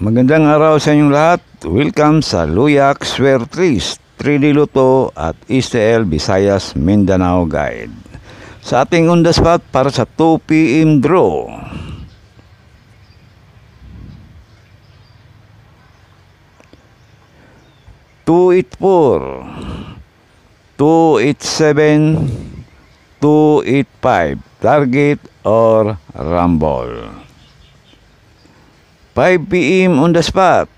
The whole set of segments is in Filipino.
Magandang araw sa inyong lahat. Welcome sa Luyak Swertres, 3D Luto at STL Visayas Mindanao Guide. Sa ating on the spot para sa 2 PM draw. (284), 287, 285, target or rumble. 5 PM on the spot.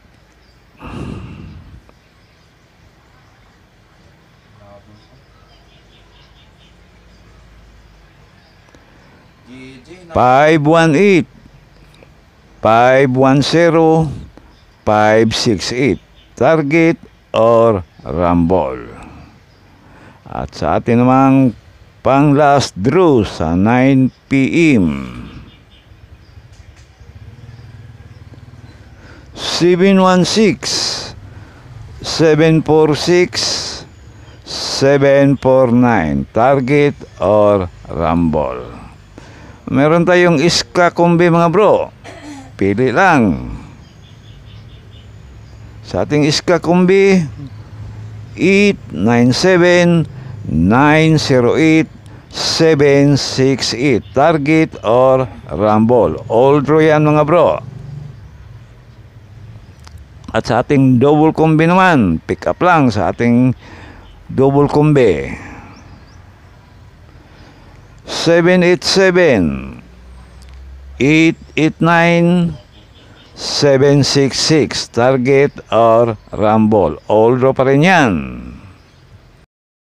(518), 510, 568, target or rumble. At sa atin namang pang last draw sa 9 PM. 716, 746, 749, target or rumble. Meron tayong iska kombi mga bro. Pili lang. Sa ating iska kombi 897, 908, 768, target or rumble. All draw yan mga bro. At sa ating double kombi naman, pick up lang sa ating double kombi 787, 889, 766, target or rumble. All draw pa rin yan.